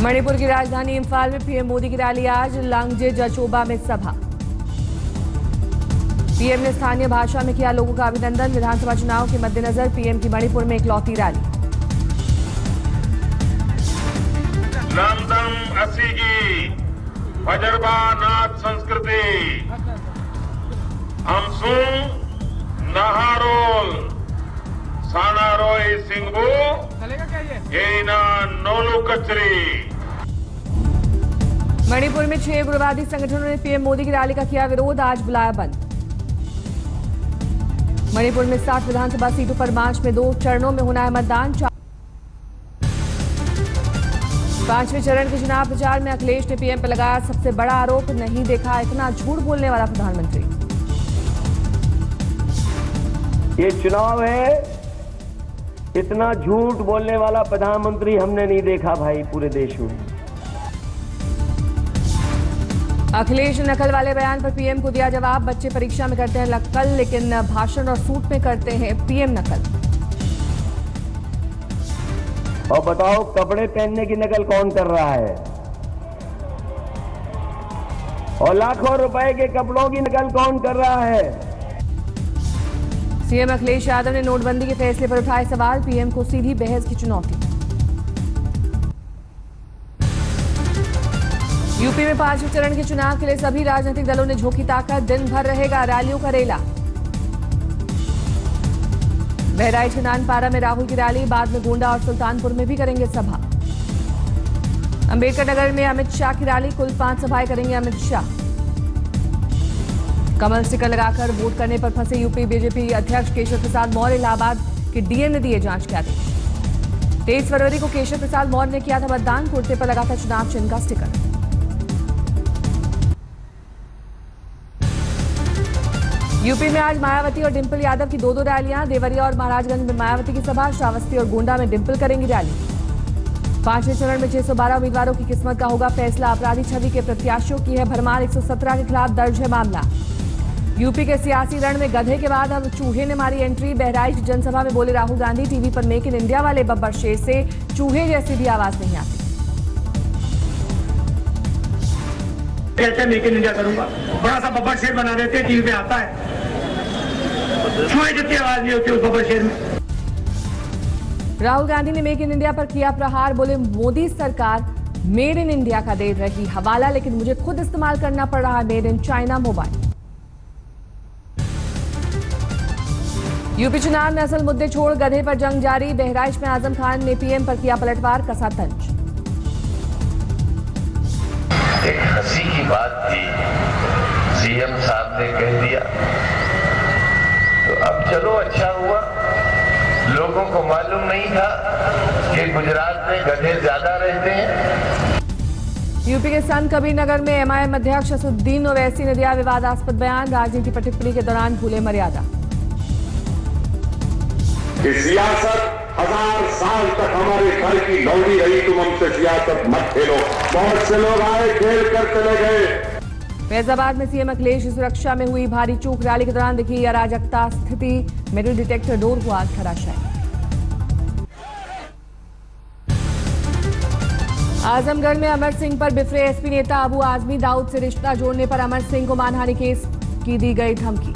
मणिपुर की राजधानी इंफाल में पीएम मोदी की रैली आज। लांगजे जचोबा में सभा। पीएम ने स्थानीय भाषा में किया लोगों का अभिनंदन। विधानसभा चुनाव के मद्देनजर पीएम की मणिपुर में इकलौती रैली। नंदम असीगी भजरबा नाथ संस्कृति हमसुंग नहारोल सानारोई सिंगबू येना नोलू कचरी। मणिपुर में 6 उग्रवादी संगठनों ने पीएम मोदी की रैली का किया विरोध। आज बुलाया बंद। मणिपुर में 7 विधानसभा सीटों पर मार्च में 2 चरणों में होना है मतदान। 5वें चरण के चुनाव प्रचार में अखिलेश ने पीएम पर लगाया सबसे बड़ा आरोप, नहीं देखा इतना झूठ बोलने वाला प्रधानमंत्री। ये चुनाव है, इतना झूठ बोलने वाला प्रधानमंत्री हमने नहीं देखा भाई पूरे देश में। अखिलेश ने नकल वाले बयान पर पीएम को दिया जवाब। बच्चे परीक्षा में करते हैं नकल, लेकिन भाषण और सूट में करते हैं पीएम नकल। और बताओ कपड़े पहनने की नकल कौन कर रहा है? और लाखों रुपए के कपड़ों की नकल कौन कर रहा है? सीएम अखिलेश यादव ने नोटबंदी के फैसले पर उठाए सवाल। पीएम को सीधी बहस की चुनौती। यूपी में 5वें चरण के चुनाव के लिए सभी राजनीतिक दलों ने झोंकी ताकत। दिन भर रहेगा रैलियों का रेला। बहराइच के नानपारा में राहुल की रैली, बाद में गोंडा और सुल्तानपुर में भी करेंगे सभा। अंबेडकर नगर में अमित शाह की रैली, कुल 5 सभाएं करेंगे अमित शाह। कमल स्टिकर लगाकर वोट करने पर फंसे यूपी बीजेपी अध्यक्ष केशव प्रसाद मौर्य। इलाहाबाद के डीएम ने दिए जांच के आदेश। 23 फरवरी को केशव प्रसाद मौर्य ने किया था मतदान। कुर्ते पर लगा था चुनाव चिन्ह का स्टिकर। यूपी में आज मायावती और डिंपल यादव की 2-2 रैलियां। देवरिया और महाराजगंज में मायावती की सभा, श्रावस्ती और गोंडा में डिंपल करेंगी रैली। 5वें चरण में 612 उम्मीदवारों की किस्मत का होगा फैसला। अपराधी छवि के प्रत्याशियों की है भरमार। 117 के खिलाफ दर्ज है मामला। यूपी के सियासी रण में गधे के बाद अब चूहे ने मारी एंट्री। बहराइच जनसभा में बोले राहुल गांधी, टीवी पर मेक इन इंडिया वाले बब्बर शेर से चूहे जैसी भी आवाज नहीं आती। कैसे मेक इन इंडिया करूंगा? बड़ा सा बब्बर शेर बना देते हैं, टीवी पे आता है, चूहे जितनी आवाज नहीं होती उस बब्बर शेर में। राहुल गांधी ने मेक इन इंडिया पर किया प्रहार। बोले मोदी सरकार मेड इन इंडिया का दे रही हवाला, लेकिन मुझे खुद इस्तेमाल करना पड़ रहा है made in China mobile. UP चुनाव में असल मुद्दे छोड़ गधे पर जंग जारी। बहराइच में आजम खान ने पीएम पर किया पलटवार, कसा तंज। एक हंसी की बात थी, सीएम साहब ने कह दिया तो अब चलो अच्छा हुआ। लोगों को मालूम नहीं था कि गुजरात में गधे ज्यादा रहते हैं। यूपी के संत कबीर नगर में एमआईएम अध्यक्ष असदुद्दीन ओवैसी ने दिया विवादास्पद बयान। राजनीति पर टिप्पणी के दौरान भूले मर्यादा। कि सियासत 1000 साल तक हमारे घर की लौड़ी रही, तुम हमसे सियासत मत खेलो। बहुत से लोग आए, खेल कर चले गए। फैजाबाद में सीएम अखिलेश की सुरक्षा में हुई भारी चूक। रैली के दौरान दिखी अराजकता स्थिति। मेटल डिटेक्टर डोर हुआ धराशायी। आजमगढ़ में अमर सिंह पर बिफरे एसपी नेता अबू आजमी। दाऊद से रिश्ता जोड़ने पर अमर सिंह को मानहानि केस की दी गई धमकी।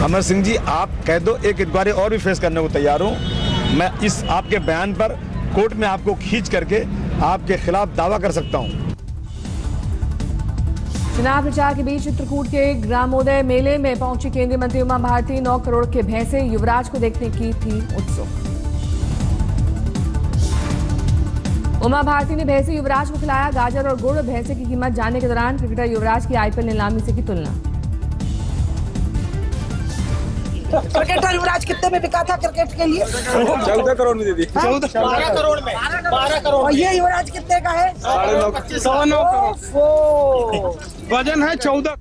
अमर सिंह जी, आप कह दो, एक इंक्वायरी और भी फेस करने को तैयार हूं। मैं इस आपके बयान पर कोर्ट में आपको खींच करके आपके खिलाफ दावा कर सकता हूं। चुनाव प्रचार के बीच चित्रकूट के ग्रामोदय मेले में पहुंची केंद्रीय मंत्री उमा भारती। 9 करोड़ के भैंसे युवराज को देखने की थी उत्सुक। उमा भारती ने भैंसे युवराज को खिलाया। गाजर और गुड़। भैंसे की कीमत जानने के दौरान क्रिकेटर युवराज की आईपीएल नीलामी से की तुलना। क्रिकेटर युवराज कितने में बिका था क्रिकेट के लिए? 14 करोड़ में दे दी। 12 करोड़ में। 12 करोड़। और ये युवराज कितने का है? 9.5 करोड़। वजन है 14।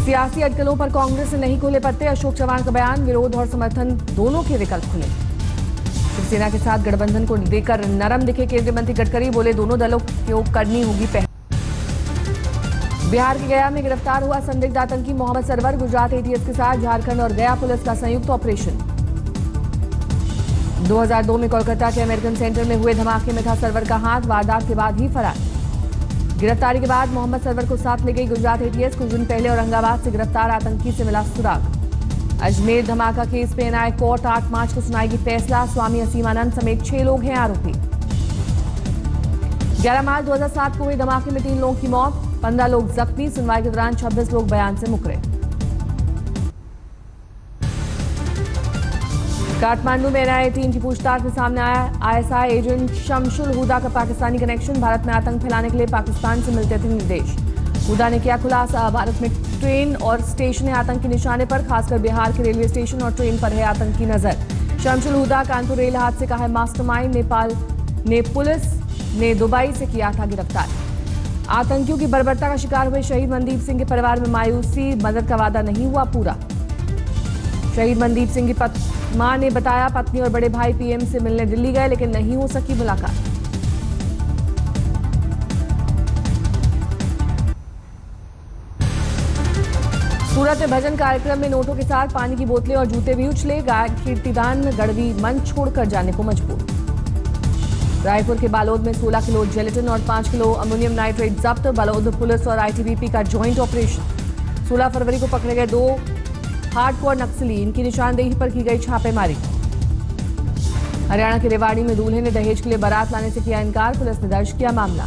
सियासी अटकलों पर कांग्रेस ने नहीं खोले पत्ते। अशोक चव्हाण का बयान। विरोध और समर्थन दोनों के विकल्प खुले। शिवसेना के साथ गठबंधन को लेकर नरम दिखे केंद्रीय मंत्री गडकरी। बोले दोनों दलों को करनी होगी पहल। बिहार के गया में गिरफ्तार हुआ संदिग्ध आतंकी मोहम्मद सरवर। गुजरात एटीएस के साथ झारखंड और गया पुलिस का संयुक्त ऑपरेशन। 2002 में कोलकाता के अमेरिकन सेंटर में हुए धमाके में था सरवर का हाथ। वारदात के बाद ही फरार। गिरफ्तारी के बाद मोहम्मद सरवर को साथ ले गई गुजरात एटीएस। कुछ दिन पहले औरंगाबाद से गिरफ्तार आतंकी से मिला सुराग। अजमेर धमाका केस में एनआईए कोर्ट 8 मार्च को सुनाएगी फैसला। स्वामी असीमानंद समेत 6 लोग हैं आरोपी। 11 मार्च 2007 को हुए धमाके में 3 लोगों की मौत, 15 लोग जख्मी। सुनवाई के दौरान 26 लोग बयान से मुकरे। काठमांडू में एनआईए टीम की पूछताछ में सामने आया आईएसआई एजेंट शमशुल हुदा का पाकिस्तानी कनेक्शन। भारत में आतंक फैलाने के लिए पाकिस्तान से मिलते थे निर्देश। हुदा ने किया खुलासा। भारत में ट्रेन और स्टेशन है आतंक के निशाने पर, खासकर बिहार के रेलवे स्टेशन और ट्रेन पर है आतंकी नजर। शमशुल हुदा कानपुर रेल हादसे का है मास्टरमाइंड। नेपाल ने पुलिस ने दुबई से किया था गिरफ्तार। आतंकियों की बर्बरता का शिकार हुए शहीद मनदीप सिंह के परिवार में मायूसी। मदद का वादा नहीं हुआ पूरा। शहीद मनदीप सिंह की मां ने बताया पत्नी और बड़े भाई पीएम से मिलने दिल्ली गए लेकिन नहीं हो सकी मुलाकात। सूरत में भजन कार्यक्रम में नोटों के साथ पानी की बोतलें और जूते भी उछले। गायक कीर्तिदान गढ़वी मंच छोड़कर जाने को मजबूर। रायपुर के बालोद में 16 किलो जेलेटिन और 5 किलो अमोनियम नाइट्रेट जब्त। बालोद पुलिस और आईटीबीपी का ज्वाइंट ऑपरेशन। 16 फरवरी को पकड़े गए 2 हार्डकोर नक्सली। इनकी निशानदेही पर की गई छापेमारी। हरियाणा के रेवाड़ी में दूल्हे ने दहेज के लिए बारात लाने से किया इनकार। पुलिस ने दर्ज किया मामला।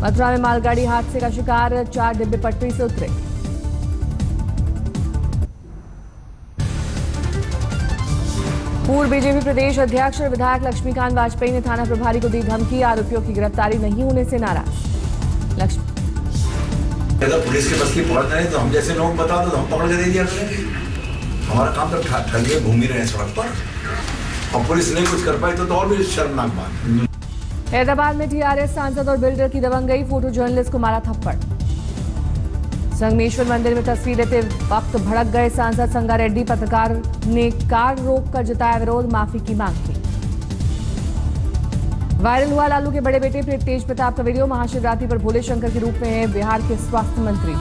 मथुरा में मालगाड़ी हादसे का शिकार, 4 डिब्बे पटरी से उतरे। पूर्व बीजेपी प्रदेश अध्यक्ष और विधायक लक्ष्मीकांत वाजपेयी ने थाना प्रभारी को दी धमकी। आरोपियों की गिरफ्तारी नहीं होने से नाराज। अगर पुलिस के बस की पहुंच नहीं तो हम जैसे लोग बता दो तो हम पकड़ के दे दिया करेंगे। हमारा काम तो ठगिए घूम ही रहे सड़क पर और पुलिस नहीं कुछ कर पाई तो और भी शर्मनाक बात। हैदराबाद में टीआरएस सांसद और बिल्डर की दबंगई। फोटो जर्नलिस्ट को मारा थप्पड़। संगमेश्वर मंदिर में तस्वीर लेते वक्त भड़क गए सांसद संगारेड्डी। पत्रकार ने कार रोककर जताया विरोध, माफी की मांग की। वायरल हुआ लालू के बड़े बेटे तेज प्रताप का वीडियो। महाशिवरात्रि पर भोले शंकर के रूप में है बिहार के स्वास्थ्य मंत्री।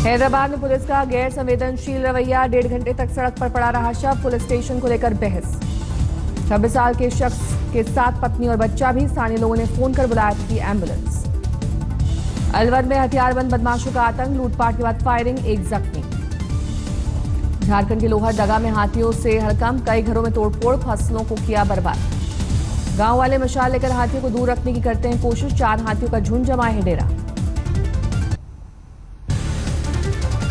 हैदराबाद में पुलिस का गैर संवेदनशील रवैया। 1.5 घंटे तक सड़क पर पड़ा रहा शव। पुलिस स्टेशन को लेकर बहस। 26 साल के शख्स के साथ पत्नी और बच्चा भी। स्थानीय लोगों ने फोन कर बुलाया थी एम्बुलेंस। अलवर में हथियारबंद बदमाशों का आतंक। लूटपाट के बाद फायरिंग, एक जख्मी। झारखंड के लोहरदगा में हाथियों से हड़कंप। कई घरों में तोड़फोड़, फसलों को किया बर्बाद। गांव वाले मशाल लेकर हाथियों को दूर रखने की करते हैं कोशिश। 4 हाथियों का झुंड जमाए है डेरा।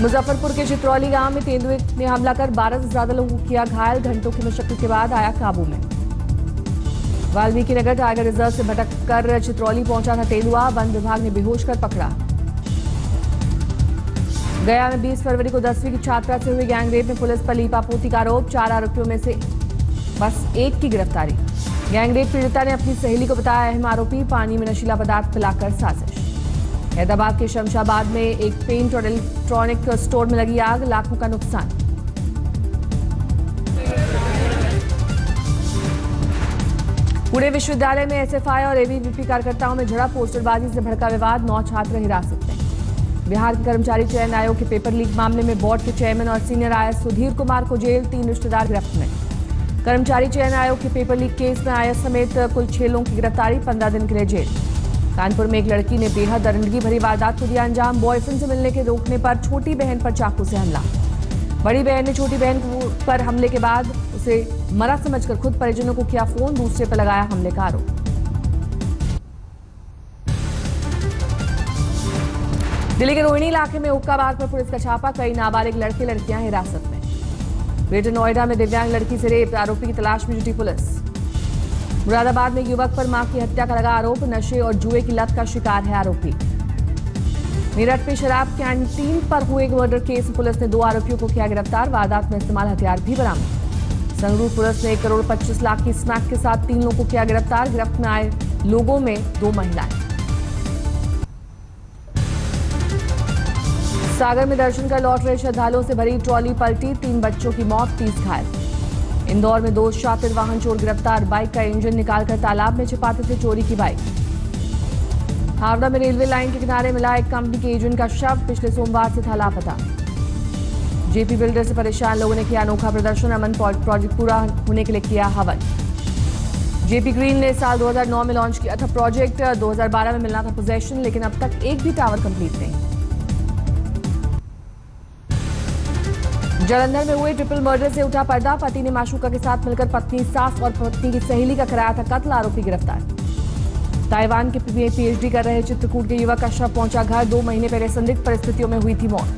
मुजफ्फरपुर के चित्रौली गांव में तेंदुए ने हमला कर 12 से ज्यादा लोगों को किया घायल। घंटों की मशक्कत के बाद आया काबू में। वाल्मीकि नगर टाइगर रिजर्व से भटक कर चित्रौली पहुंचा था तेंदुआ। वन विभाग ने बेहोश कर पकड़ा। गया में 20 फरवरी को 10वीं की छात्रा से हुए गैंगरेप में पुलिस पर लीपापोती का आरोप। 4 आरोपियों में से बस एक की गिरफ्तारी। गैंगरेप पीड़िता ने अपनी सहेली को बताया अहम आरोपी। पानी में नशीला पदार्थ पिलाकर साजिश। हैदराबाद के शमशाबाद में एक पेंट और इलेक्ट्रॉनिक स्टोर में लगी आग, लाखों का नुकसान। पुणे विश्वविद्यालय में एसएफआई और एबीवीपी कार्यकर्ताओं में झड़प। पोस्टरबाजी से भड़का विवाद, 9 छात्र हिरासत में। बिहार के कर्मचारी चयन आयोग के पेपर लीक मामले में बोर्ड के चेयरमैन और सीनियर आईएएस सुधीर कुमार को जेल, 3 रिश्तेदार गिरफ्त में। कर्मचारी चयन आयोग के पेपर लीक केस में आईएएस समेत कुल 6 लोगों की गिरफ्तारी, 15 दिन के लिए जेल। कानपुर में एक लड़की ने बेहद दरिंदगी भरी वारदात को दिया अंजाम। बॉयफ्रेंड से मिलने के रोकने पर छोटी बहन पर चाकू से हमला। बड़ी बहन ने छोटी बहन पर हमले के बाद उसे मरा समझकर खुद परिजनों को किया फोन, दूसरे पर लगाया हमले का आरोप। दिल्ली के रोहिणी इलाके में हुक्का बार पर पुलिस का छापा। कई नाबालिग लड़के लड़कियां हिरासत में। ग्रेटर नोएडा में दिव्यांग लड़की से रेप, आरोपी की तलाश में जुटी पुलिस। मुरादाबाद में युवक पर मां की हत्या का लगा आरोप। नशे और जुए की लत का शिकार है आरोपी। मेरठ में शराब कैंटीन पर हुए मर्डर केस में पुलिस ने 2 आरोपियों को किया गिरफ्तार। वारदात में इस्तेमाल हथियार भी बरामद। संगरूर पुलिस ने 1 करोड़ 25 लाख की स्मैक के साथ 3 लोगों को किया गिरफ्तार। गिरफ्त में आए लोगों में 2 महिलाएं। सागर में दर्शन कर लौट रहे श्रद्धालुओं से भरी ट्रॉली पलटी, 3 बच्चों की मौत, 30 घायल। इंदौर में 2 शातिर वाहन चोर गिरफ्तार। बाइक का इंजन निकालकर तालाब में छिपाते थे चोरी की बाइक। हावड़ा में रेलवे लाइन के किनारे मिला एक कंपनी के एजेंट का शव, पिछले सोमवार से था लापता। जेपी बिल्डर से परेशान लोगों ने किया अनोखा प्रदर्शन, अमन प्रोजेक्ट पूरा होने के लिए किया हवन। जेपी ग्रीन ने साल 2009 में लॉन्च किया था प्रोजेक्ट, 2012 में मिलना था पोजेशन, लेकिन अब तक एक भी टावर कंप्लीट नहीं। जालंधर में हुए ट्रिपल मर्डर से उठा पर्दा, पति ने माशूका के साथ मिलकर पत्नी, सास और पत्नी की सहेली का कराया था कत्ल, आरोपी गिरफ्तार। ताइवान के पीएचडी कर रहे चित्रकूट के युवक का शव पहुंचा घर, 2 महीने पहले संदिग्ध परिस्थितियों में हुई थी मौत।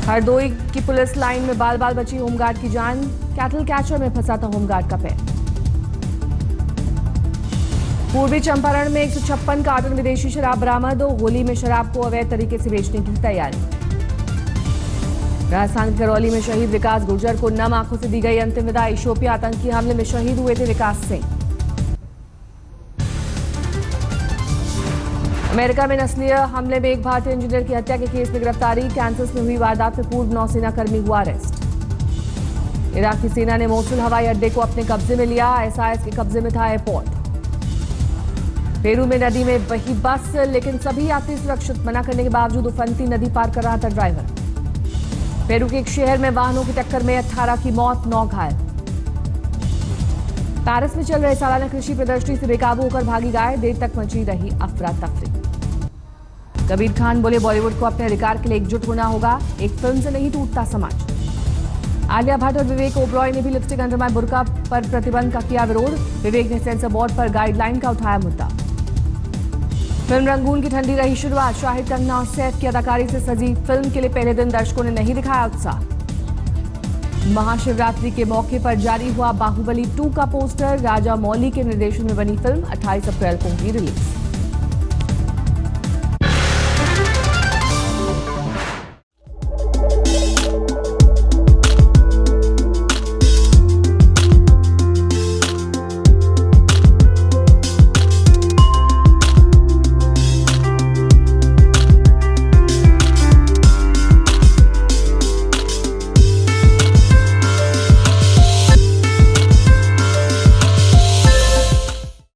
हरदोई की पुलिस लाइन में बाल बाल बची होमगार्ड की जान, कैटल कैचर में फंसा था होमगार्ड का पैर। पूर्वी चंपारण में 156 कार्टन विदेशी शराब बरामद, होली में शराब को अवैध तरीके से बेचने की तैयारी। राजस्थान के करौली में शहीद विकास गुर्जर को नम आंखों से दी गई अंतिम विदाई, शोपियां आतंकी हमले में शहीद हुए थे विकास सिंह। अमेरिका में नस्लीय हमले में एक भारतीय इंजीनियर की हत्या के केस में गिरफ्तारी, कैंसस में हुई वारदात में पूर्व नौसेना कर्मी हुआ अरेस्ट। इराकी सेना ने मोसुल हवाई अड्डे को अपने कब्जे में लिया, आईएसआईएस के कब्जे में था एयरपोर्ट। पेरू में नदी में बही बस, लेकिन सभी यात्री सुरक्षित, मना करने के बावजूद उफनती नदी पार कर रहा था ड्राइवर। पेरू के एक शहर में वाहनों की टक्कर में 18 की मौत, 9 घायल। पेरिस में चल रहे सालाना कृषि प्रदर्शनी से बेकाबू होकर भागी गाय, देर तक मची रही अफरा तफरी। कबीर खान बोले बॉलीवुड को अपने अधिकार के लिए एकजुट होना होगा, एक फिल्म से नहीं टूटता समाज। आलिया भट्ट और विवेक ओबरॉय ने भी लिपस्टिक अंडर माय बुर्का पर प्रतिबंध का किया विरोध, विवेक ने सेंसर बोर्ड पर गाइडलाइन का उठाया मुद्दा। फिल्म रंगून की ठंडी रही शुरुआत, शाहिद, कंगना और सैफ की अदाकारी से सजी फिल्म के लिए पहले दिन दर्शकों ने नहीं दिखाया उत्साह। महाशिवरात्रि के मौके पर जारी हुआ बाहुबली 2 का पोस्टर, राजा मौली के निर्देशन में बनी फिल्म 28 अप्रैल को होगी रिलीज।